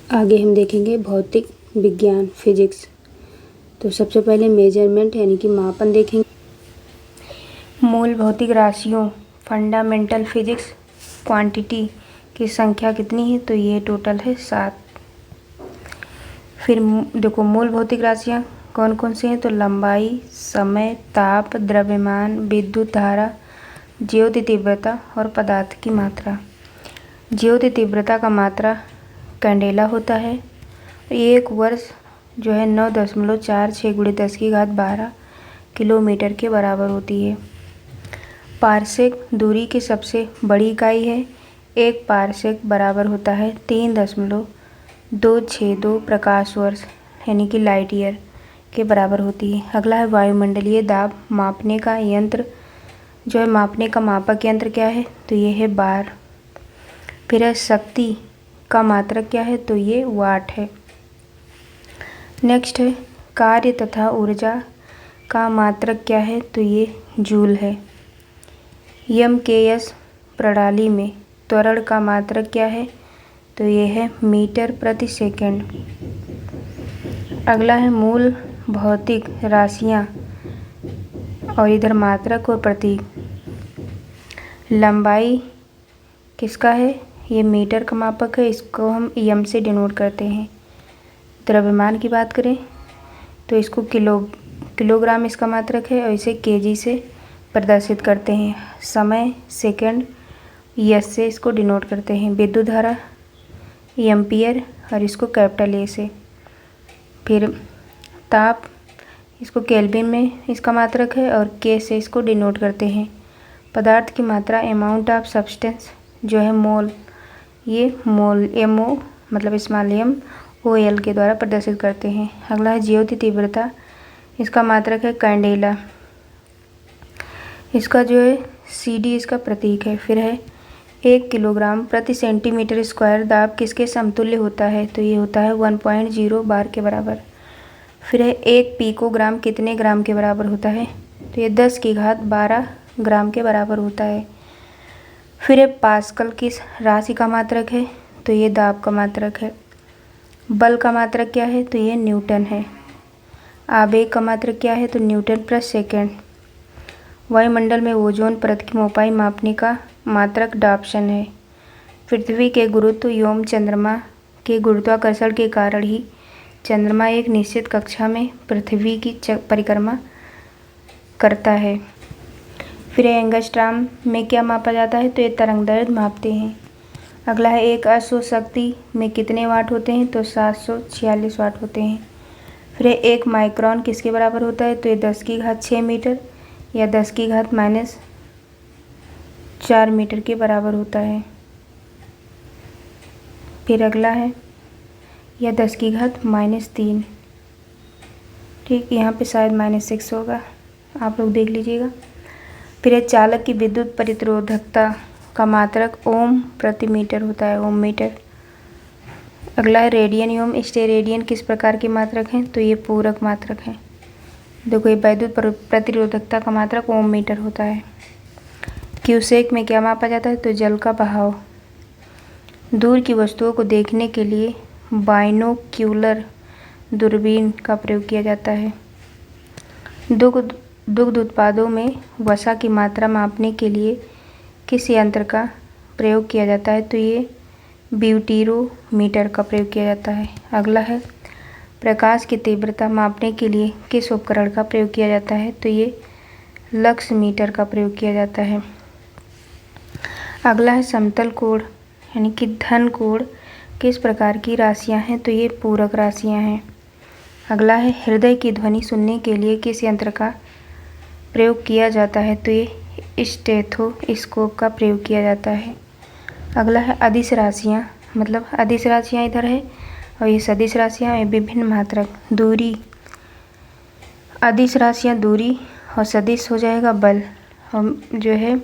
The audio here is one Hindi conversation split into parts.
आगे हम देखेंगे भौतिक विज्ञान फिजिक्स। तो सबसे पहले मेजरमेंट यानी कि मापन देखेंगे। मूल भौतिक राशियों फंडामेंटल फिजिक्स क्वांटिटी की संख्या कितनी है, तो ये टोटल है 7। फिर देखो मूल भौतिक राशियाँ कौन कौन सी हैं, तो लंबाई, समय, ताप, द्रव्यमान, विद्युत धारा, ज्योति तीव्रता और पदार्थ की मात्रा। ज्योति तीव्रता का मात्रा कैंडेला होता है। एक वर्ष जो है 9.46 × 10⁻12 किलोमीटर के बराबर होती है। पारसेक दूरी की सबसे बड़ी इकाई है। एक पारसेक बराबर होता है 3.262 प्रकाश वर्ष यानी कि लाइट ईयर के बराबर होती है। अगला है वायुमंडलीय दाब मापने का यंत्र जो है, मापने का मापक यंत्र क्या है, तो ये है बार। फिर है शक्ति का मात्रक क्या है, तो ये वाट है। नेक्स्ट है कार्य तथा ऊर्जा का मात्रक क्या है, तो ये जूल है। एमकेएस प्रणाली में त्वरण का मात्रक क्या है, तो ये है मीटर प्रति सेकंड। अगला है मूल भौतिक राशियाँ और इधर मात्रक और प्रतीक। लंबाई किसका है, ये मीटर का मापक है, इसको हम एम से डिनोट करते हैं। द्रव्यमान की बात करें तो इसको किलोग्राम इसका मात्रक है और इसे केजी से प्रदर्शित करते हैं। समय सेकंड एस से इसको डिनोट करते हैं। विद्युत धारा एम्पियर और इसको कैपिटल ए से। फिर ताप इसको केल्विन में इसका मात्रक है और के से इसको डिनोट करते हैं। पदार्थ की मात्रा अमाउंट ऑफ सब्सटेंस जो है मोल, ये मोल एमओ मतलब स्मॉल एम ओ एल के द्वारा प्रदर्शित करते हैं। अगला है ज्योति तीव्रता, इसका मात्रक है कैंडेला, इसका जो है CD इसका प्रतीक है। फिर है 1 किलोग्राम प्रति सेंटीमीटर स्क्वायर दाब किसके समतुल्य होता है, तो ये होता है 1.0 बार के बराबर। फिर है 1 पिकोग्राम कितने ग्राम के बराबर होता है, तो ये 10⁻12 ग्राम के बराबर होता है। फिर है पास्कल किस राशि का मात्रक है, तो ये दाब का मात्रक है। बल का मात्रक क्या है, तो ये न्यूटन है। आवेग का मात्रक क्या है, तो न्यूटन प्रति सेकंड। वायुमंडल में ओजोन परत की मोटाई मापने का मात्रक डाप्सन है। पृथ्वी के गुरुत्व एवं चंद्रमा के गुरुत्वाकर्षण के कारण ही चंद्रमा एक निश्चित कक्षा में पृथ्वी की परिक्रमा करता है। फिर एंगस्ट्राम में क्या मापा जाता है, तो ये तरंगदैर्घ्य मापते हैं। अगला है एक अश्व शक्ति में कितने वाट होते हैं, तो 746 वाट होते हैं। फिर एक माइक्रोन किसके बराबर होता है, तो ये 10⁻6 मीटर या 10⁻4 मीटर के बराबर होता है। फिर अगला है या 10⁻3, ठीक, यहाँ पे शायद -6 होगा, आप लोग देख लीजिएगा। फिर चालक की विद्युत प्रतिरोधकता का मात्रक ओम प्रति मीटर होता है, ओम मीटर। अगला है रेडियन एवं स्टेरेडियन किस प्रकार के मात्रक हैं, तो ये पूरक मात्रक हैं। देखो ये विद्युत प्रतिरोधकता का मात्रक ओम मीटर होता है। क्यूसेक में क्या मापा जाता है, तो जल का बहाव। दूर की वस्तुओं को देखने के लिए बाइनोक्यूलर दूरबीन का प्रयोग किया जाता है। दुग्ध उत्पादों में वसा की मात्रा मापने के लिए किस यंत्र का प्रयोग किया जाता है, तो ये ब्यूटीरोमीटर का प्रयोग किया जाता है। अगला है प्रकाश की तीव्रता मापने के लिए किस उपकरण का प्रयोग किया जाता है, तो ये लक्स मीटर का प्रयोग किया जाता है। अगला है समतल कोण यानी कि धन कोण किस प्रकार की राशियां हैं, तो ये पूरक राशियां हैं। अगला है हृदय की ध्वनि सुनने के लिए किस यंत्र का प्रयोग किया जाता है, तो ये स्टेथोस्कोप का प्रयोग किया जाता है। अगला है अदिश राशियाँ, मतलब अदिश राशियाँ इधर है और ये सदिश राशियाँ विभिन्न मात्रक दूरी। अदिश राशियाँ दूरी और सदिश हो जाएगा बल, और जो है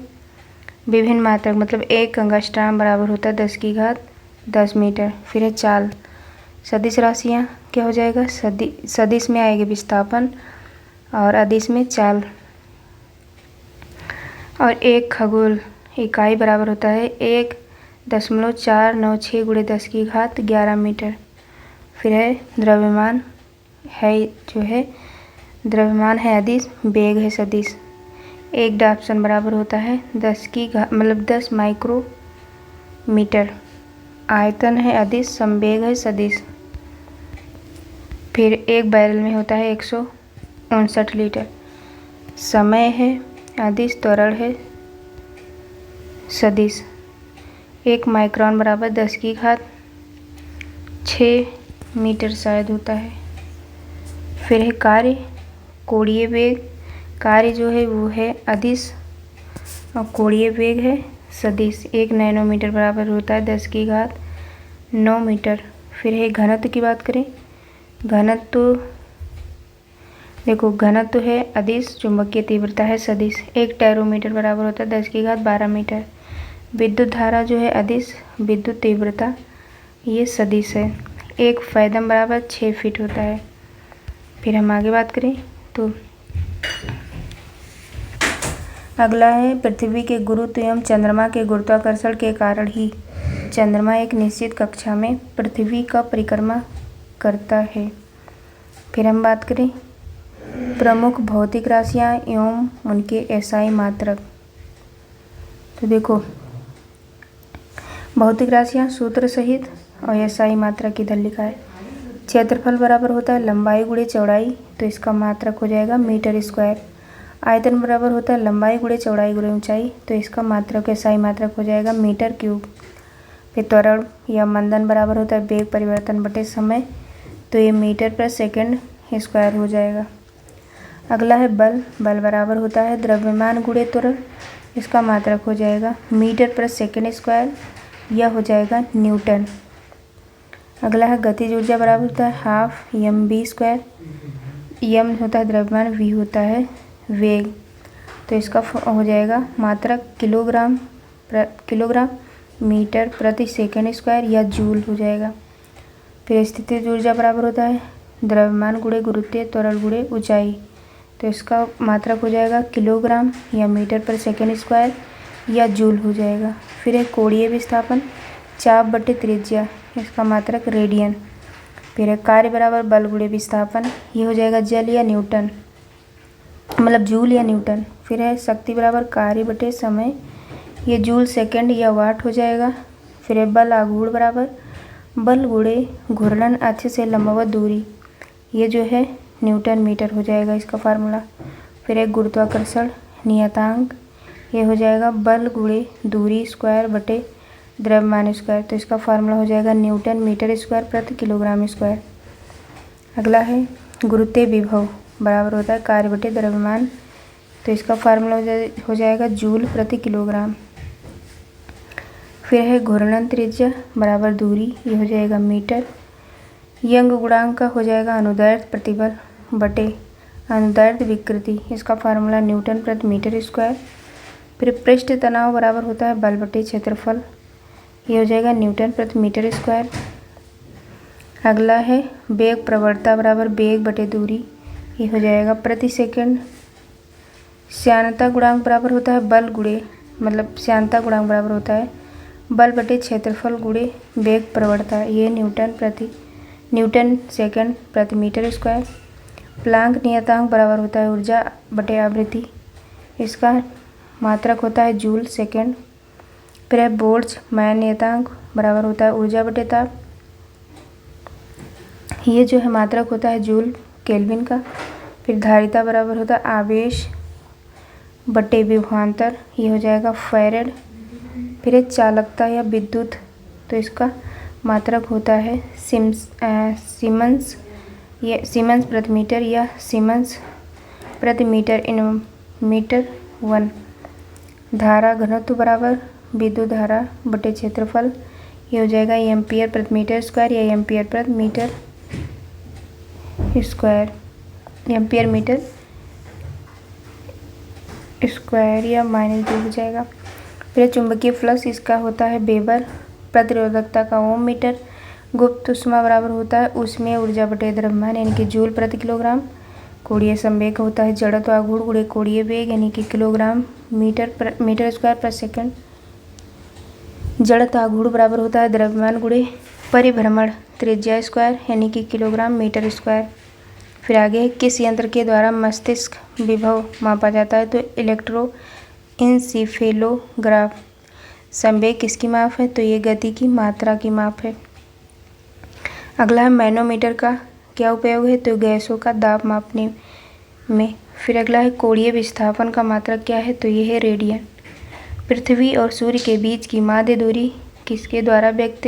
विभिन्न मात्रक मतलब 1 एंगस्ट्राम बराबर होता है 10⁻10 मीटर। फिर है चाल, सदिश राशियाँ क्या हो जाएगा, सदिश में आएगी विस्थापन और अदिश में चाल। और 1 खगोल इकाई बराबर होता है 1.496 × 10⁻11 मीटर। फिर है द्रव्यमान है जो है द्रव्यमान है अदिश, वेग है सदिश। एक डाप्सन बराबर होता है 10 माइक्रोमीटर। आयतन है अदिश, संवेग है सदिश। फिर एक बैरल में होता है 159 लीटर। समय है अदिश, त्वरण है सदिश। 1 माइक्रोन बराबर 10⁶ मीटर शायद होता है। फिर है कार्य, कोणीय वेग। कार्य जो है वो है अदिश और कोणीय वेग है सदिश। 1 नैनोमीटर बराबर होता है 10⁹ मीटर। फिर है घनत्व की बात करें, घनत्व देखो, घनत्व है अदिश, चुंबकीय तीव्रता है सदिश। 1 टेरोमीटर बराबर होता है 10⁻12 मीटर। विद्युत धारा जो है अदिश, विद्युत तीव्रता ये सदिश है। 1 फैदम बराबर 6 फीट होता है। फिर हम आगे बात करें तो अगला है पृथ्वी के गुरुत्व एवं चंद्रमा के गुरुत्वाकर्षण के कारण ही चंद्रमा एक निश्चित कक्षा में पृथ्वी का परिक्रमा करता है। फिर हम बात करें प्रमुख भौतिक राशियाँ एवं उनके एसआई मात्रक। तो देखो, भौतिक राशियाँ सूत्र सहित और एसआई मात्रक इधर लिखा है। क्षेत्रफल बराबर होता है लंबाई गुणे चौड़ाई, तो इसका मात्रक हो जाएगा मीटर स्क्वायर। आयतन बराबर होता है लंबाई गुणे चौड़ाई गुणे ऊंचाई, तो इसका मात्रक एसआई मात्रक हो जाएगा मीटर क्यूब। फिर त्वरण या मंदन बराबर होता है वेग परिवर्तन बटे समय, तो ये मीटर पर सेकंड स्क्वायर हो जाएगा। अगला है बल, बल बराबर होता है द्रव्यमान गुणे त्वरण, इसका मात्रक हो जाएगा मीटर पर सेकंड स्क्वायर, यह हो जाएगा न्यूटन। अगला है गतिज ऊर्जा बराबर होता है half M B square. M होता है द्रव्यमान, वी होता है वेग, तो इसका हो जाएगा मात्रक किलोग्राम मीटर प्रति सेकंड स्क्वायर या जूल हो जाएगा। फिर स्थितिज ऊर्जा बराबर होता है द्रव्यमान गुणे गुरुत्वीय त्वरण गुणे ऊंचाई, तो इसका मात्रक हो जाएगा किलोग्राम या मीटर पर सेकंड स्क्वायर या जूल हो जाएगा। फिर एक कोणीय विस्थापन चाप बटे त्रिज्या, इसका मात्रक रेडियन। फिर है कार्य बराबर बल गुणे विस्थापन, ये हो जाएगा जल या न्यूटन, मतलब जूल या न्यूटन। फिर है शक्ति बराबर कार्य बटे समय, ये जूल सेकंड या वाट हो जाएगा। फिर है बल आघूर्ण बराबर बल गुणे घूर्णन अक्ष से लंबवत दूरी, ये जो है न्यूटन मीटर हो जाएगा इसका फार्मूला। फिर एक गुरुत्वाकर्षण नियतांक, ये हो जाएगा बल गुणे दूरी स्क्वायर बटे द्रव्यमान स्क्वायर, तो इसका फार्मूला हो जाएगा न्यूटन मीटर स्क्वायर प्रति किलोग्राम स्क्वायर। अगला है गुरुत्वीय विभव बराबर होता है कार्य बटे द्रव्यमान, तो इसका फार्मूला हो जाएगा जूल प्रति किलोग्राम। फिर है घूर्णन त्रिज्या बराबर दूरी, ये हो जाएगा मीटर। यंग गुणांक का हो जाएगा अनुदैर्ध्य प्रतिबल बटे अनुदैर्ध्य विकृति, इसका फार्मूला न्यूटन प्रति मीटर स्क्वायर। फिर पृष्ठ तनाव बराबर होता है बल बटे क्षेत्रफल, ये हो जाएगा न्यूटन प्रति मीटर स्क्वायर। अगला है वेग प्रवणता बराबर वेग बटे दूरी, ये हो जाएगा प्रति सेकंड। श्यानता गुणांक बराबर होता है बल गुणे, मतलब श्यानता गुणांक बराबर होता है बल बटे क्षेत्रफल गुणे वेग प्रवणता, ये न्यूटन सेकंड प्रति मीटर स्क्वायर। प्लांक नियतांक बराबर होता है ऊर्जा बटे आवृत्ति, इसका मात्रक होता है जूल सेकंड। फिर है बोल्ट्जमैन नियतांक बराबर होता है ऊर्जा बटे ताप, ये जो है मात्रक होता है जूल केल्विन का। फिर धारिता बराबर होता है आवेश बटे विभवांतर, ये हो जाएगा फैरेड। फिर है चालकता या विद्युत, तो इसका मात्रक होता है सीमेंस प्रति मीटर या सीमेंस प्रति मीटर इन मीटर 1। धारा घनत्व बराबर विद्युत धारा बटे क्षेत्रफल, ये हो जाएगा एम्पियर प्रति मीटर स्क्वायर या एम्पियर प्रति metre square, ampere metre square या -2 हो जाएगा। फिर चुंबकीय फ्लक्स, इसका होता है वेबर। प्रतिरोधकता का ओम मीटर। गुप्त ऊष्मा बराबर होता है ऊष्मीय ऊर्जा बटे द्रव्यमान, यानी कि जूल प्रति किलोग्राम। कोणीय संवेग होता है जड़त्व आघूर्ण गुणे कोणीय वेग, यानी कि किलोग्राम मीटर स्क्वायर पर सेकंड। जड़त्व आघूर्ण बराबर होता है द्रव्यमान गुणे परिभ्रमण त्रिज्या स्क्वायर यानी कि किलोग्राम मीटर स्क्वायर। फिर आगे किस यंत्र के द्वारा मस्तिष्क विभव मापा जाता है? तो इलेक्ट्रोइंसिफेलोग्राफ। संवेग किसकी माप है? तो ये गति की मात्रा की माप है। अगला है मैनोमीटर का क्या उपयोग है? तो गैसों का दाब मापने में। फिर अगला है कोणीय विस्थापन का मात्रक क्या है? तो ये है रेडियन। पृथ्वी और सूर्य के बीच की माध्य दूरी किसके द्वारा व्यक्त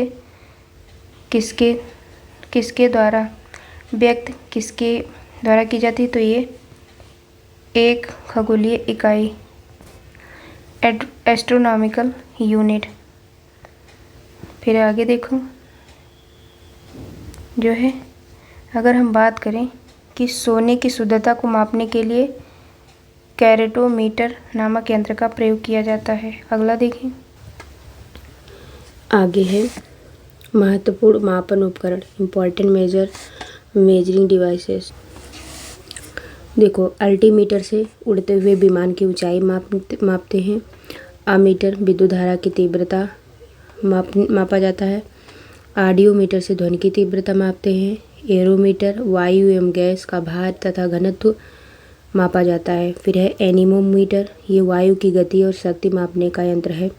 की जाती है? तो ये एक खगोलीय इकाई एस्ट्रोनॉमिकल यूनिट। फिर आगे देखो जो है, अगर हम बात करें कि सोने की शुद्धता को मापने के लिए कैरेटोमीटर नामक यंत्र का प्रयोग किया जाता है। अगला देखें। आगे है महत्वपूर्ण मापन उपकरण, इम्पॉर्टेंट मेजरिंग डिवाइसेस। देखो, अल्टीमीटर से उड़ते हुए विमान की ऊंचाई मापते हैं। अमीटर विद्युत धारा की तीव्रता मापा जाता है। ऑडियोमीटर से ध्वनि की तीव्रता मापते हैं। एरोमीटर वायु एवं गैस का भार तथा घनत्व मापा जाता है। फिर है एनीमोमीटर, ये वायु की गति और शक्ति मापने का यंत्र है।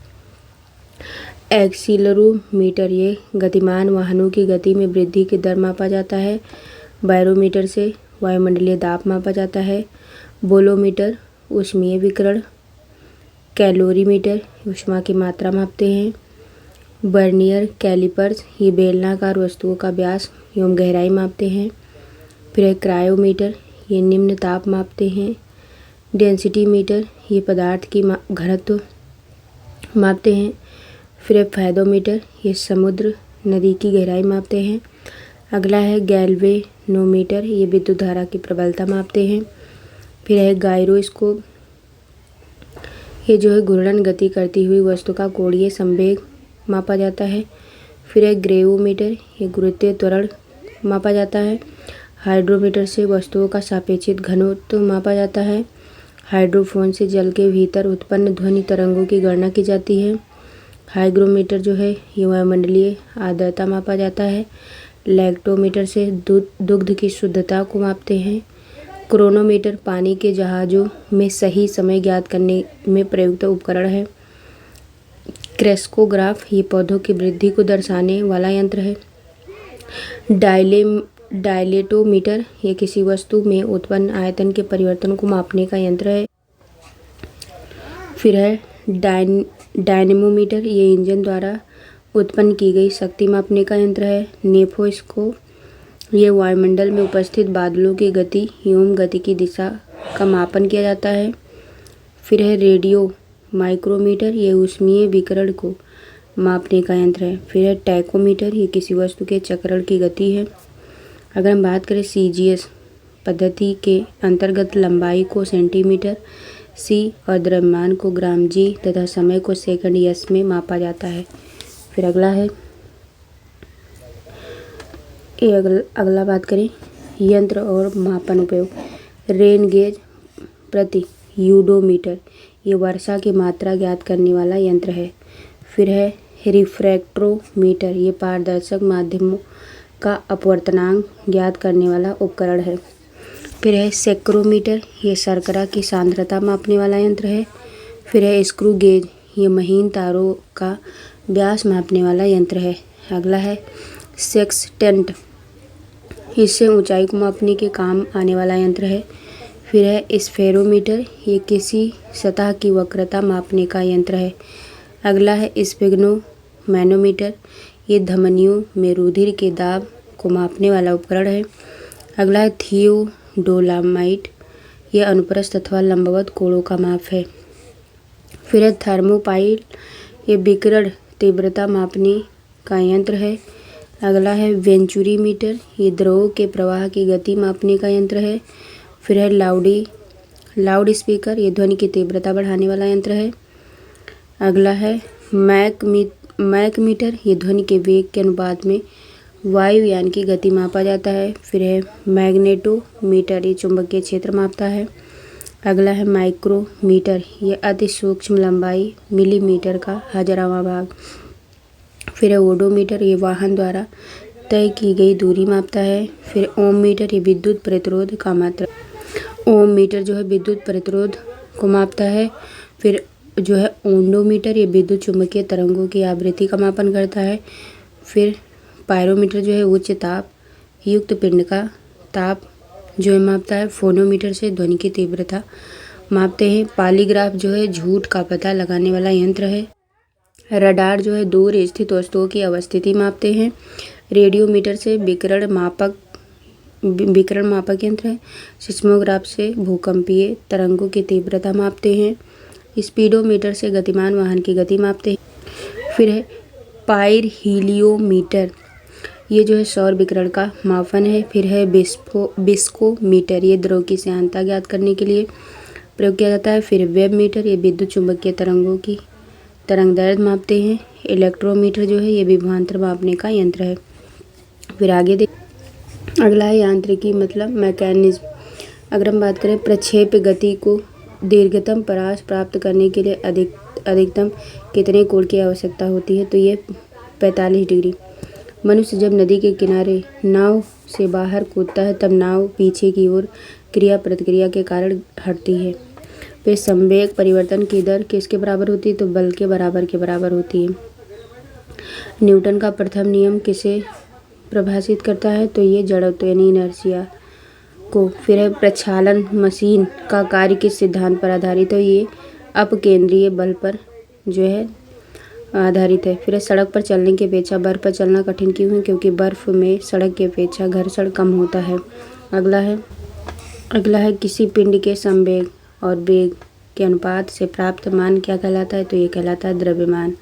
एक्सीलरोमीटर, ये गतिमान वाहनों की गति में वृद्धि की दर मापा जाता है। बैरोमीटर से वायुमंडलीय दाब मापा जाता है। बोलोमीटर ऊष्मीय विकिरण। कैलोरीमीटर ऊष्मा की मात्रा मापते हैं। वर्नियर कैलिपर्स, ये बेलनाकार वस्तुओं का व्यास एवं गहराई मापते हैं। फिर है क्रायोमीटर, ये निम्न ताप मापते हैं। डेंसिटी मीटर, ये पदार्थ की घनत्व मापते हैं। फिर है फायदोमीटर, ये समुद्र नदी की गहराई मापते हैं। अगला है गैल्वेनोमीटर, ये विद्युत धारा की प्रबलता मापते हैं। फिर है गायरोस्कोप, ये जो है घूर्णन गति करती हुई वस्तु का कोणीय संवेग मापा जाता है। फिर है ग्रेवोमीटर, ये गुरुत्वीय त्वरण मापा जाता है। हाइड्रोमीटर से वस्तुओं का सापेक्षिक घनत्व मापा जाता है। हाइड्रोफोन से जल के भीतर उत्पन्न ध्वनि तरंगों की गणना की जाती है। हाइग्रोमीटर जो है ये वायुमंडलीय आर्द्रता मापा जाता है। लैक्टोमीटर से दुग्ध की शुद्धता को मापते हैं। क्रोनोमीटर पानी के जहाज़ों में सही समय ज्ञात करने में प्रयुक्त उपकरण है। क्रेस्कोग्राफ, ये पौधों की वृद्धि को दर्शाने वाला यंत्र है। डायलेटोमीटर, ये किसी वस्तु में उत्पन्न आयतन के परिवर्तन को मापने का यंत्र है। फिर है डायनेमोमीटर, ये इंजन द्वारा उत्पन्न की गई शक्ति मापने का यंत्र है। नेफोस्कोप, ये वायुमंडल में उपस्थित बादलों की गति एवं गति की दिशा का मापन किया जाता है। फिर है रेडियो माइक्रोमीटर, ये ऊष्मीय विकिरण को मापने का यंत्र है। फिर है टैकोमीटर, ये किसी वस्तु के चक्रण की गति है। अगर हम बात करें CGS पद्धति के अंतर्गत लंबाई को सेंटीमीटर C और द्रव्यमान को ग्राम G तथा समय को सेकंड S में मापा जाता है। फिर अगला है अगला बात करें यंत्र और मापन उपयोग। रेन गेज प्रति यूडोमीटर, ये वर्षा की मात्रा ज्ञात करने वाला यंत्र है। फिर है रिफ्रैक्ट्रोमीटर, ये पारदर्शक माध्यमों का अपवर्तनांक ज्ञात करने वाला उपकरण है। फिर है सेक्रोमीटर, ये शर्करा की सांद्रता मापने वाला यंत्र है। फिर है स्क्रू गेज, ये महीन तारों का व्यास मापने वाला यंत्र है। अगला है सेक्सटेंट, इससे ऊंचाई को मापने के काम आने वाला यंत्र है। फिर है स्फेरोमीटर, ये किसी सतह की वक्रता मापने का यंत्र है। अगला है स्फिग्नोमैनोमीटर, ये धमनियों में रुधिर के दाब को मापने वाला उपकरण है। अगला है थियोडोलामाइट, ये अनुप्रस्थ अथवा लंबवत कोणों का माप है। फिर है थर्मोपाइल, ये विकिरण तीव्रता मापने का यंत्र है। अगला है वेंचुरीमीटर, ये द्रवों के प्रवाह की गति मापने का यंत्र है। फिर है लाउड स्पीकर, ये ध्वनि की तीव्रता बढ़ाने वाला यंत्र है। अगला है मैकमीटर, ये ध्वनि के वेग के अनुपात में वायुयान की गति मापा जाता है। फिर है मैग्नेटोमीटर, ये चुंबकीय क्षेत्र मापता है। अगला है माइक्रोमीटर, ये अति सूक्ष्म लंबाई मिलीमीटर का 1000वां भाग। फिर है ओडोमीटर, ये वाहन द्वारा तय की गई दूरी मापता है। फिर ओम मीटर, ये विद्युत प्रतिरोध का मात्रा। ओम मीटर जो है विद्युत प्रतिरोध को मापता है। फिर जो है ओंडोमीटर, ये विद्युत चुम्बकीय तरंगों की आवृत्ति का मापन करता है। फिर पायरोमीटर जो है उच्च ताप युक्त पिंड का ताप जो है मापता है। फोनोमीटर से ध्वनि की तीव्रता मापते हैं। पॉलीग्राफ जो है झूठ का पता लगाने वाला यंत्र है। रडार जो है दूर स्थित वस्तुओं की अवस्थिति मापते हैं। रेडियोमीटर से विकिरण मापक यंत्र है। सिस्मोग्राफ से भूकंपीय तरंगों की तीव्रता मापते हैं। स्पीडोमीटर से गतिमान वाहन की गति मापते हैं। फिर है पाइरहीलियोमीटर, ये जो है सौर विकिरण का मापन है। फिर है बिस्कोमीटर, ये द्रव की श्यानता ज्ञात करने के लिए प्रयोग किया जाता है। फिर वेब मीटर, ये विद्युत चुम्बकीय तरंगों की तरंगदैर्घ्य मापते हैं। इलेक्ट्रोमीटर जो है ये विभवांतर मापने का यंत्र है। फिर आगे अगला है यांत्रिकी मतलब मैकेनिज्म। अगर हम बात करें प्रक्षेप्य गति को दीर्घतम परास प्राप्त करने के लिए अधिकतम कितने कोण की आवश्यकता होती है, तो ये 45 डिग्री। मनुष्य जब नदी के किनारे नाव से बाहर कूदता है तब नाव पीछे की ओर क्रिया प्रतिक्रिया के कारण हटती है। फिर संवेग परिवर्तन की दर किसके बराबर होती है, तो बल के बराबर होती है। न्यूटन का प्रथम नियम किसे परिभाषित करता है, तो ये जड़त्व यानी इनर्शिया को। फिर है प्रक्षालन मशीन का कार्य किस सिद्धांत पर आधारित है, ये अपकेंद्रीय बल पर जो है आधारित है। फिर है सड़क पर चलने की अपेक्षा बर्फ पर चलना कठिन क्यों है, क्योंकि बर्फ में सड़क की अपेक्षा घर्षण कम होता है। अगला है किसी पिंड के संवेग और वेग के अनुपात से प्राप्त मान क्या कहलाता है, तो ये कहलाता है द्रव्यमान।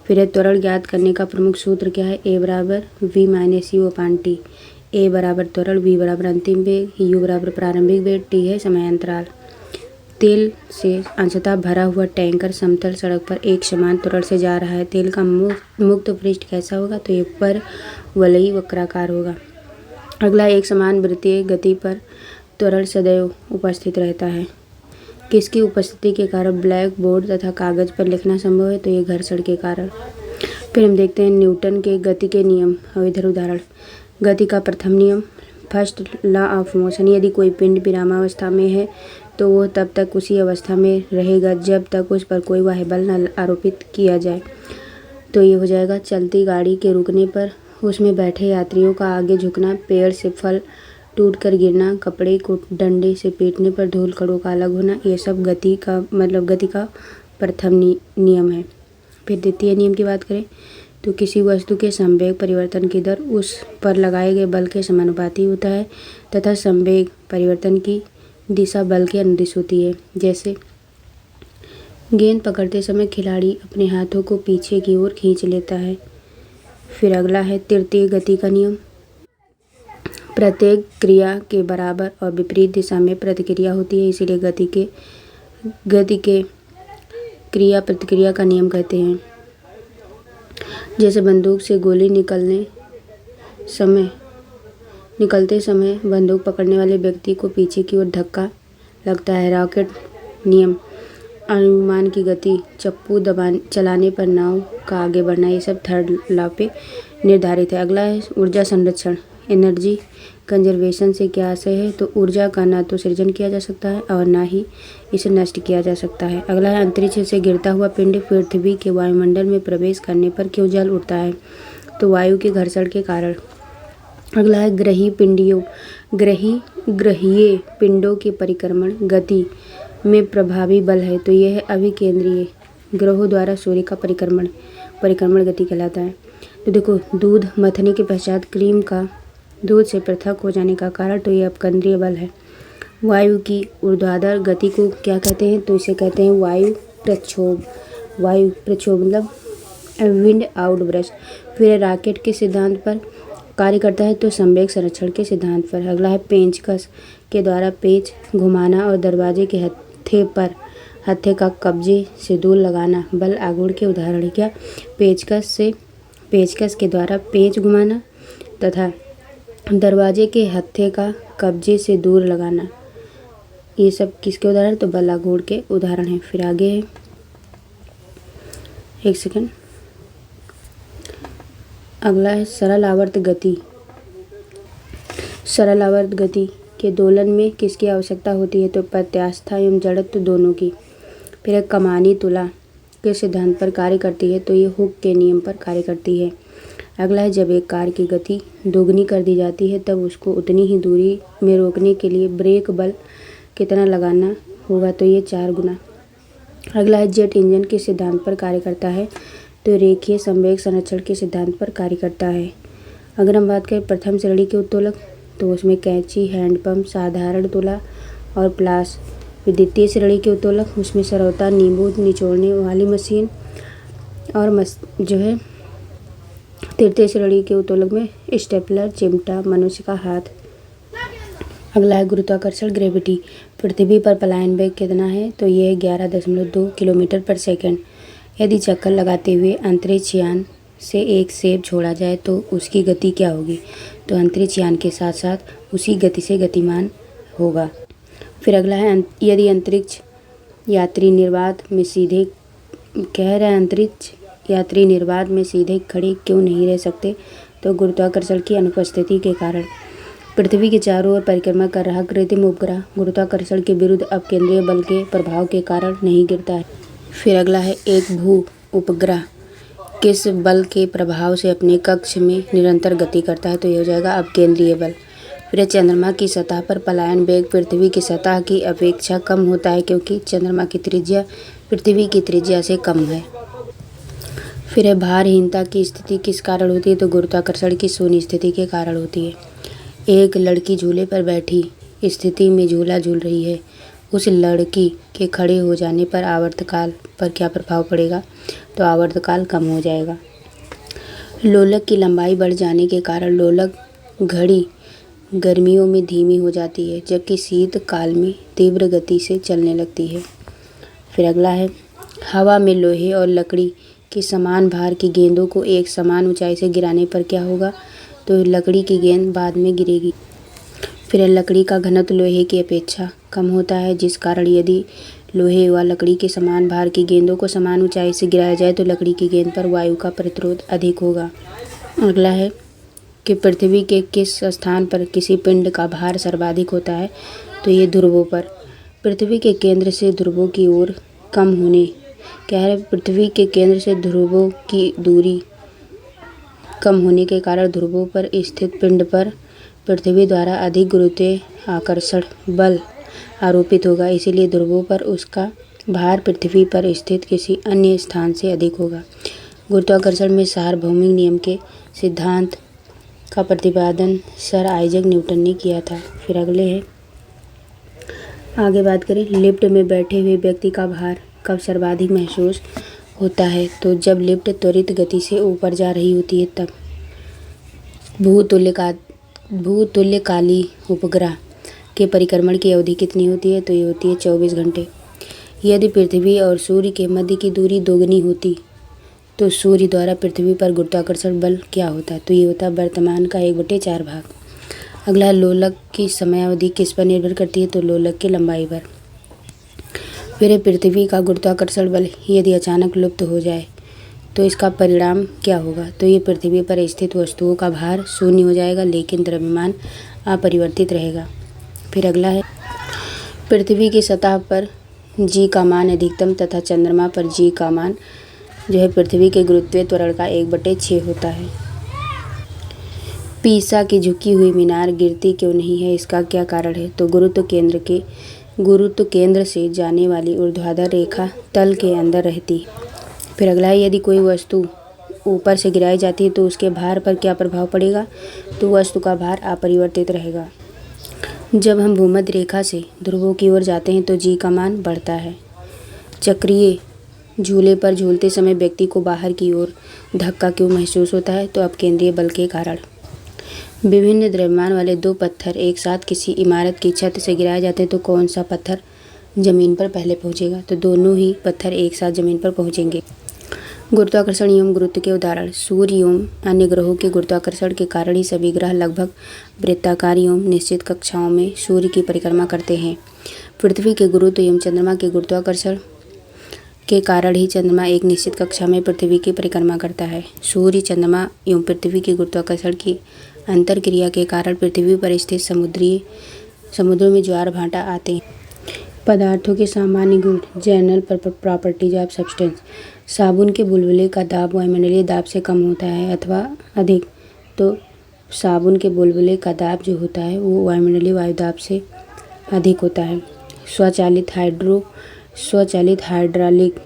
फिर है त्वरण ज्ञात करने का प्रमुख सूत्र क्या है, ए बराबर v minus u upon t. A बराबर त्वरण, वी बराबर अंतिम वेग, यू बराबर प्रारंभिक वेग, टी है समयांतराल। तेल से अंशतः भरा हुआ टैंकर समतल सड़क पर एक समान त्वरण से जा रहा है। तेल का मुक्त पृष्ठ कैसा होगा, तो ये पर वलयी वक्राकार होगा। अगला एक समान वृत्तीय गति पर त्वरण सदैव उपस्थित रहता है। किसकी उपस्थिति के कारण ब्लैक बोर्ड तथा कागज पर लिखना संभव है, तो ये घर्षण के कारण। फिर हम देखते हैं न्यूटन के गति के नियम। और इधर उदाहरण, गति का प्रथम नियम फर्स्ट लॉ ऑफ मोशन, यदि कोई पिंड विरामावस्था में है तो वो तब तक उसी अवस्था में रहेगा जब तक उस पर कोई बाह्य बल न आरोपित किया जाए। तो ये हो जाएगा चलती गाड़ी के रुकने पर उसमें बैठे यात्रियों का आगे झुकना, पेड़ से फल टूटकर गिरना, कपड़े को डंडे से पीटने पर धूल कणों का अलग होना, ये सब गति का प्रथम नियम है। फिर द्वितीय नियम की बात करें तो किसी वस्तु के संवेग परिवर्तन की दर उस पर लगाए गए बल के समानुपाती होता है तथा संवेग परिवर्तन की दिशा बल के अनुदिश होती है। जैसे गेंद पकड़ते समय खिलाड़ी अपने हाथों को पीछे की ओर खींच लेता है। फिर अगला है तृतीय गति का नियम। प्रत्येक क्रिया के बराबर और विपरीत दिशा में प्रतिक्रिया होती है, इसीलिए गति के क्रिया प्रतिक्रिया का नियम कहते हैं। जैसे बंदूक से गोली निकलते समय बंदूक पकड़ने वाले व्यक्ति को पीछे की ओर धक्का लगता है। रॉकेट नियम, अनुमान की गति, चप्पू चलाने पर नाव का आगे बढ़ना, ये सब थर्ड लॉ पे निर्धारित है। अगला है ऊर्जा संरक्षण, एनर्जी कंजर्वेशन से क्या आशय है, तो ऊर्जा का ना तो सृजन किया जा सकता है और ना ही इसे नष्ट किया जा सकता है। अगला है अंतरिक्ष से गिरता हुआ पिंड पृथ्वी के वायुमंडल में प्रवेश करने पर क्यों जल उठता है, तो वायु के घर्षण के कारण। अगला है ग्रहीय पिंडों के परिक्रमण गति में प्रभावी बल है, तो यह है अभिकेंद्रीय ग्रहों द्वारा सूर्य का परिक्रमण गति कहलाता है। तो देखो दूध मथने के पश्चात क्रीम का दूध से पृथक हो जाने का कारण, तो ये अपकेंद्रीय बल है। वायु की ऊर्ध्वाधर गति को क्या कहते हैं, तो इसे कहते हैं वायु प्रक्षोभ मतलब विंड आउटब्रस्ट। फिर रॉकेट के सिद्धांत पर कार्य करता है, तो संवेग संरक्षण के सिद्धांत पर। अगला है पेंचकस के द्वारा पेच घुमाना और दरवाजे के हत्थे का कब्जे से दूर लगाना बल आघूर्ण के उदाहरण है। क्या, पेचकस के द्वारा पेच घुमाना तथा दरवाजे के हत्थे का कब्जे से दूर लगाना, ये सब किसके उदाहरण, तो बल आघूर्ण के उदाहरण हैं। फिर आगे है, एक सेकंड, अगला है सरल आवर्त गति। सरल आवर्त गति के दोलन में किसकी आवश्यकता होती है? तो प्रत्यास्था एवं जड़त्व दोनों की। फिर है कमानी तुला किस सिद्धांत पर कार्य करती है? तो ये हुक के नियम पर कार्य करती है। अगला है जब एक कार की गति दोगुनी कर दी जाती है तब उसको उतनी ही दूरी में रोकने के लिए ब्रेक बल कितना लगाना होगा? तो ये 4 गुना। अगला है जेट इंजन किस सिद्धांत पर कार्य करता है? तो रेखीय संवेग संरक्षण के सिद्धांत पर कार्य करता है। अगर हम बात करें प्रथम श्रेणी के उत्तोलक तो उसमें कैंची, हैंडपंप, साधारण तुला और प्लास। फिर द्वितीय श्रेणी के उत्तोलक उसमें सरौता, नींबू निचोड़ने वाली मशीन और जो है तृतीय श्रेणी के उत्तोलक में स्टेपलर, चिमटा, मनुष्य का हाथ। अगला है गुरुत्वाकर्षण ग्रेविटी। पृथ्वी पर पलायन वेग कितना है? तो ये है 11.2 किलोमीटर पर सेकंड। यदि चक्कर लगाते हुए अंतरिक्ष यान से एक सेब छोड़ा जाए तो उसकी गति क्या होगी? तो अंतरिक्ष यान के साथ साथ उसी गति से गतिमान होगा। फिर अगला है यदि अंतरिक्ष यात्री निर्बाध में सीधे अंतरिक्ष यात्री निर्बाध में सीधे खड़े क्यों नहीं रह सकते? तो गुरुत्वाकर्षण की अनुपस्थिति के कारण। पृथ्वी के चारों ओर परिक्रमा कर रहा कृत्रिम उपग्रह गुरुत्वाकर्षण के विरुद्ध अपकेंद्रीय बल के प्रभाव के कारण नहीं गिरता है। फिर अगला है एक भू उपग्रह किस बल के प्रभाव से अपने कक्ष में निरंतर गति करता है? तो यह हो जाएगा अपकेंद्रीय बल। फिर चंद्रमा की सतह पर पलायन वेग पृथ्वी की सतह की अपेक्षा कम होता है क्योंकि चंद्रमा की त्रिज्या पृथ्वी की त्रिज्या से कम है। फिर है भारहीनता की स्थिति किस कारण होती है? तो गुरुत्वाकर्षण की शून्य स्थिति के कारण होती है। एक लड़की झूले पर बैठी स्थिति में झूला झूल रही है। उस लड़की के खड़े हो जाने पर आवर्तकाल पर क्या प्रभाव पड़ेगा? तो आवर्तकाल कम हो जाएगा। लोलक की लंबाई बढ़ जाने के कारण लोलक घड़ी गर्मियों में धीमी हो जाती है जबकि शीतकाल में तीव्र गति से चलने लगती है। फिर अगला है हवा में लोहे और लकड़ी के समान भार की गेंदों को एक समान ऊंचाई से गिराने पर क्या होगा? तो लकड़ी की गेंद बाद में गिरेगी। फिर लकड़ी का घनत्व लोहे की अपेक्षा कम होता है जिस कारण यदि लोहे व लकड़ी के समान भार की गेंदों को समान ऊंचाई से गिराया जाए तो लकड़ी की गेंद पर वायु का प्रतिरोध अधिक होगा। अगला है कि पृथ्वी के किस स्थान पर किसी पिंड का भार सर्वाधिक होता है? तो ये ध्रुवों पर। पृथ्वी के केंद्र से ध्रुवों की ओर कम होने क्या है? पृथ्वी के केंद्र से ध्रुवों की दूरी कम होने के कारण ध्रुवों पर स्थित पिंड पर पृथ्वी द्वारा अधिक गुरुत्वाकर्षण बल आरोपित होगा, इसीलिए ध्रुवों पर उसका भार पृथ्वी पर स्थित किसी अन्य स्थान से अधिक होगा। गुरुत्वाकर्षण में सार्वभौमिक नियम के सिद्धांत का प्रतिपादन सर आइजैक न्यूटन ने किया था। फिर अगले है आगे बात करें लिफ्ट में बैठे हुए व्यक्ति का भार कब सर्वाधिक महसूस होता है? तो जब लिफ्ट त्वरित गति से ऊपर जा रही होती है तब। भूतुल्यकाली उपग्रह के परिक्रमण की अवधि कितनी होती है? तो ये होती है 24 घंटे। यदि पृथ्वी और सूर्य के मध्य की दूरी दोगुनी होती तो सूर्य द्वारा पृथ्वी पर गुरुत्वाकर्षण बल क्या होता? तो ये होता है वर्तमान का 1/4 भाग। अगला लोलक की समयावधि किस पर निर्भर करती है? तो लोलक की लंबाई पर। फिर पृथ्वी का गुरुत्वाकर्षण बल यदि अचानक लुप्त हो जाए तो इसका परिणाम क्या होगा? तो ये पृथ्वी पर स्थित वस्तुओं का भार शून्य हो जाएगा लेकिन द्रव्यमान अपरिवर्तित रहेगा। फिर अगला है पृथ्वी की सतह पर जी का मान अधिकतम तथा चंद्रमा पर जी का मान जो है पृथ्वी के गुरुत्वीय त्वरण का 1/6 होता है। पीसा की झुकी हुई मीनार गिरती क्यों नहीं है? इसका क्या कारण है? तो गुरुत्व केंद्र से जाने वाली ऊर्ध्वाधर रेखा तल के अंदर रहती है। फिर अगला है यदि कोई वस्तु ऊपर से गिराई जाती है तो उसके भार पर क्या प्रभाव पड़ेगा? तो वस्तु का भार अपरिवर्तित रहेगा। जब हम भूमध्य रेखा से ध्रुवों की ओर जाते हैं तो जी का मान बढ़ता है। चक्रीय झूले पर झूलते समय व्यक्ति को बाहर की ओर धक्का क्यों महसूस होता है? तो अपकेंद्रीय बल के कारण। विभिन्न द्रव्यमान वाले 2 पत्थर एक साथ किसी इमारत की छत से गिराए जाते हैं तो कौन सा पत्थर जमीन पर पहले पहुंचेगा? तो दोनों ही पत्थर एक साथ जमीन पर पहुंचेंगे। गुरुत्वाकर्षण एवं गुरुत्व के उदाहरण सूर्य एवं अन्य ग्रहों के गुरुत्वाकर्षण के कारण ही सभी ग्रह लगभग वृत्ताकार एवं निश्चित कक्षाओं में सूर्य की परिक्रमा करते हैं। पृथ्वी के गुरुत्व एवं चंद्रमा के गुरुत्वाकर्षण के कारण ही चंद्रमा एक निश्चित कक्षा में पृथ्वी की परिक्रमा करता है। सूर्य, चंद्रमा एवं पृथ्वी की गुरुत्वाकर्षण की अंतरक्रिया के कारण पृथ्वी पर स्थित समुद्रों में ज्वार भाटा आते हैं। पदार्थों के सामान्य गुण, जनरल प्रॉपर्टीज ऑफ सब्सटेंस। साबुन के बुलबुले का दाब वायुमंडलीय दाब से कम होता है अथवा अधिक, तो साबुन के बुलबुले का दाब जो होता है वो वायुमंडलीय वायु दाब से अधिक होता है। स्वचालित हाइड्रोलिक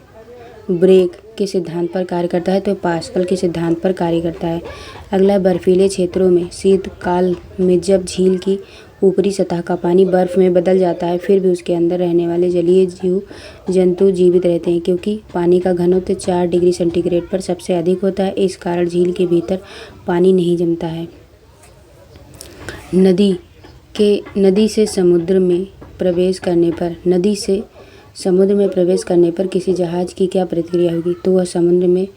ब्रेक के सिद्धांत पर कार्य करता है, तो पास्कल के सिद्धांत पर कार्य करता है। अगला, बर्फीले क्षेत्रों में शीतकाल में जब झील की ऊपरी सतह का पानी बर्फ में बदल जाता है, फिर भी उसके अंदर रहने वाले जलीय जीव जंतु जीवित रहते हैं, क्योंकि पानी का घनत्व 4 डिग्री सेंटीग्रेड पर सबसे अधिक होता है। इस कारण झील के भीतर पानी नहीं जमता है। नदी से समुद्र में प्रवेश करने पर किसी जहाज की क्या प्रतिक्रिया होगी, तो वह समुद्र में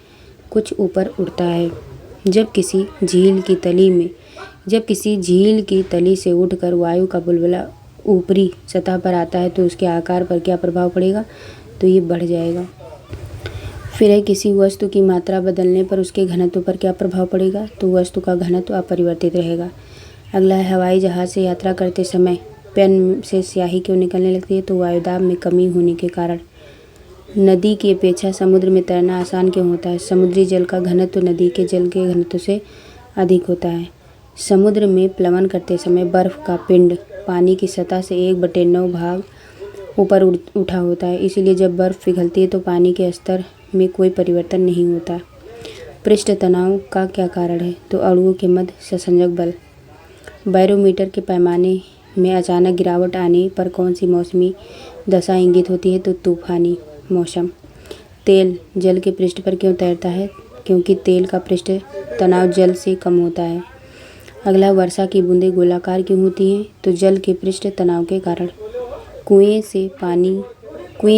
कुछ ऊपर उड़ता है। जब किसी झील की तली से उठकर वायु का बुलबुला ऊपरी सतह पर आता है, तो उसके आकार पर क्या प्रभाव पड़ेगा, तो ये बढ़ जाएगा। फिर है, किसी वस्तु की मात्रा बदलने पर उसके घनत्व पर क्या प्रभाव पड़ेगा, तो वस्तु का घनत्व अपरिवर्तित रहेगा। अगला है, हवाई जहाज से यात्रा करते समय पेन से स्याही क्यों निकलने लगती है, तो वायुदाब में कमी होने के कारण। नदी की अपेक्षा समुद्र में तैरना आसान क्यों होता है, समुद्री जल का घनत्व नदी के जल के घनत्व से अधिक होता है। समुद्र में प्लवन करते समय बर्फ का पिंड पानी की सतह से 1/9 भाग ऊपर उठा होता है, इसलिए जब बर्फ पिघलती है तो पानी के स्तर में कोई परिवर्तन नहीं होता। पृष्ठ तनाव का क्या कारण है, तो अणुओं के मध्य संसंजक बल। बैरोमीटर के पैमाने में अचानक गिरावट आने पर कौन सी मौसमी दशा इंगित होती है, तो तूफानी मौसम। तेल जल के पृष्ठ पर क्यों तैरता है, क्योंकि तेल का पृष्ठ तनाव जल से कम होता है। अगला, वर्षा की बूंदें गोलाकार क्यों होती हैं, तो जल के पृष्ठ तनाव के कारण। कुएं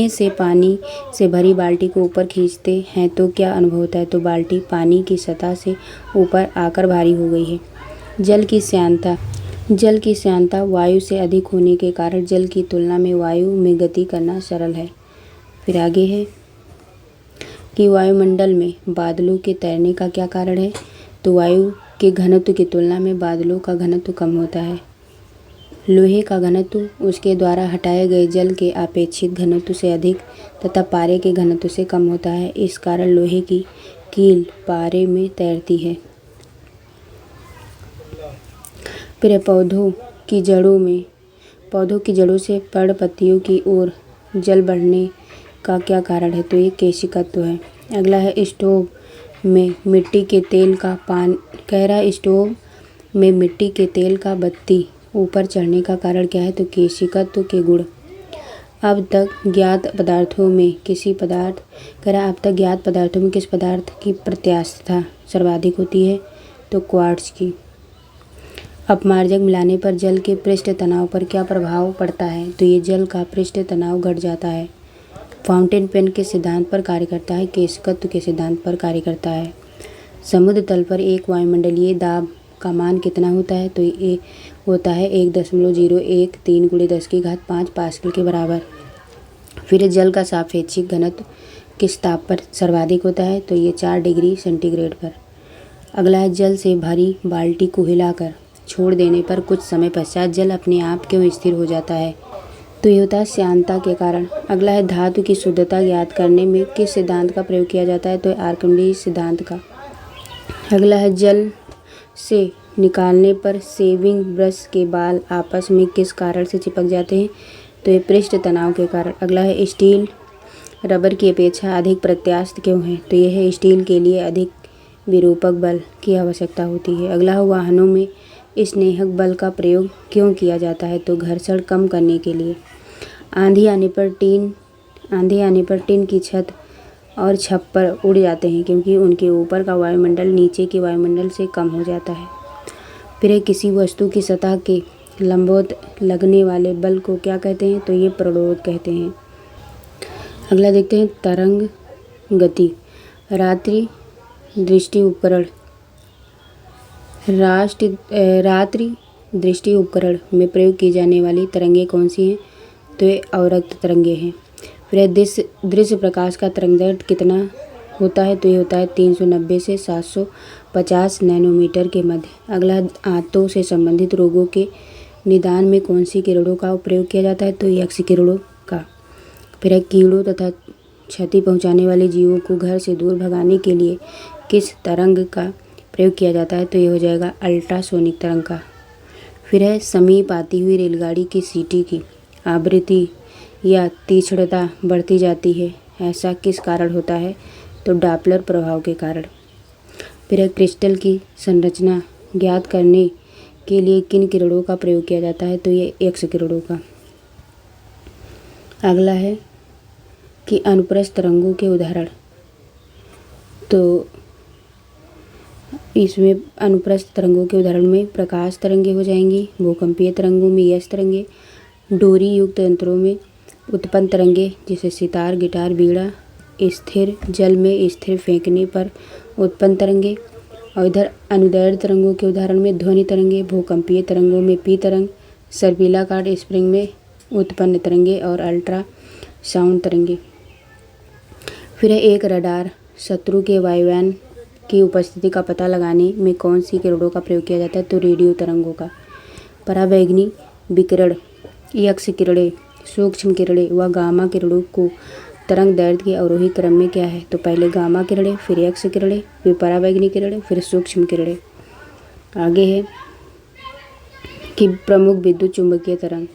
से पानी से भरी बाल्टी को ऊपर खींचते हैं तो क्या अनुभव होता है, तो बाल्टी पानी की सतह से ऊपर आकर भारी हो गई है। जल की श्यानता वायु से अधिक होने के कारण जल की तुलना में वायु में गति करना सरल है। फिर आगे है कि वायुमंडल में बादलों के तैरने का क्या कारण है, तो वायु के घनत्व की तुलना में बादलों का घनत्व कम होता है। लोहे का घनत्व उसके द्वारा हटाए गए जल के अपेक्षित घनत्व से अधिक तथा पारे के घनत्व से कम होता है। इस कारण लोहे की कील पारे में तैरती है। फिर पौधों की जड़ों से पर्णपत्तियों की ओर जल बढ़ने का क्या कारण है, तो ये केशिकत्व है। अगला है, स्टोव में मिट्टी के तेल का बत्ती ऊपर चढ़ने का कारण क्या है, तो केशिकत्व के गुण। अब तक ज्ञात पदार्थों में किस पदार्थ की प्रत्यास्थता सर्वाधिक होती है, तो क्वार्ट्ज की। अपमार्जक मिलाने पर जल के पृष्ठ तनाव पर क्या प्रभाव पड़ता है, तो ये जल का पृष्ठ तनाव घट जाता है। फाउंटेन पेन के सिद्धांत पर कार्य करता है, केशिकत्व के सिद्धांत पर कार्य करता है। समुद्र तल पर एक वायुमंडलीय दाब का मान कितना होता है, तो ये होता है 1.013 × 10⁵ पास्कल के बराबर। फिर जल का सापेक्षिक घनत्व किस ताप पर सर्वाधिक होता है, तो ये 4 डिग्री सेंटीग्रेड पर। अगला है, जल से भरी बाल्टी को हिलाकर छोड़ देने पर कुछ समय पश्चात जल अपने आप क्यों स्थिर हो जाता है, तो ये होता है श्यानता के कारण। अगला है, धातु की शुद्धता ज्ञात करने में किस सिद्धांत का प्रयोग किया जाता है, तो आर्किमिडीज सिद्धांत का। अगला है, जल से निकालने पर शेविंग ब्रश के बाल आपस में किस कारण से चिपक जाते हैं, तो ये पृष्ठ तनाव के कारण। अगला है, स्टील रबर की अपेक्षा अधिक प्रत्यास्थ क्यों है, तो यह है स्टील के लिए अधिक विरूपक बल की आवश्यकता होती है। अगला है, वाहनों में स्नेहक बल का प्रयोग क्यों किया जाता है, तो घर्षण कम करने के लिए। आंधी आने पर टीन की छत और छप्पर उड़ जाते हैं, क्योंकि उनके ऊपर का वायुमंडल नीचे के वायुमंडल से कम हो जाता है। फिर किसी वस्तु की सतह के लंबवत लगने वाले बल को क्या कहते हैं, तो ये प्रणोद कहते हैं। अगला देखते हैं, तरंग गति। रात्रि दृष्टि उपकरण में प्रयोग की जाने वाली तरंगें कौन सी हैं, तो ये अवरक्त तरंगें हैं। फिर है दृश्य प्रकाश का तरंगदैर्घ्य कितना होता है, तो ये होता है 390 से 750 नैनोमीटर के मध्य। अगला, आंतों से संबंधित रोगों के निदान में कौन सी किरणों का प्रयोग किया जाता है, तो ये एक्स किरणों का। फिर है कीड़ों तथा क्षति पहुंचाने वाले जीवों को घर से दूर भगाने के लिए किस तरंग का प्रयोग किया जाता है, तो ये हो जाएगा अल्ट्रासोनिक तरंग का। फिर है समीप आती हुई रेलगाड़ी की सीटी की आवृत्ति या तीक्ष्णता बढ़ती जाती है, ऐसा किस कारण होता है, तो डॉपलर प्रभाव के कारण। फिर है क्रिस्टल की संरचना ज्ञात करने के लिए किन किरणों का प्रयोग किया जाता है, तो ये एक्स किरणों का। अगला है कि अनुप्रस्थ तरंगों के उदाहरण, तो इसमें अनुप्रस्थ तरंगों के उदाहरण में प्रकाश तरंगे हो जाएंगी, भूकंपीय तरंगों में यस तरंगे, डोरी युक्त यंत्रों में उत्पन्न तरंगे जैसे सितार, गिटार, बीड़ा, स्थिर जल में स्थिर फेंकने पर उत्पन्न तरंगे। और इधर अनुदैर्ध्य तरंगों के उदाहरण में ध्वनि तरंगे, भूकंपीय तरंगों में पी तरंग, सर्पिलाकार स्प्रिंग में उत्पन्न तरंगे और अल्ट्रा साउंड तरंगे। फिर है एक रडार शत्रु के वायुयान की उपस्थिति का पता लगाने में कौन सी किरणों का प्रयोग किया जाता है, तो रेडियो तरंगों का। पराबैंगनी विकिरण, एक्स किरणें, सूक्ष्म किरणें व गामा किरणों को तरंग दैर्घ्य के अवरोही क्रम में क्या है, तो पहले गामा किरणें, फिर एक्स किरणें, फिर पराबैंगनी किरणें, फिर सूक्ष्म किरणें। आगे है कि प्रमुख विद्युत चुंबकीय तरंग,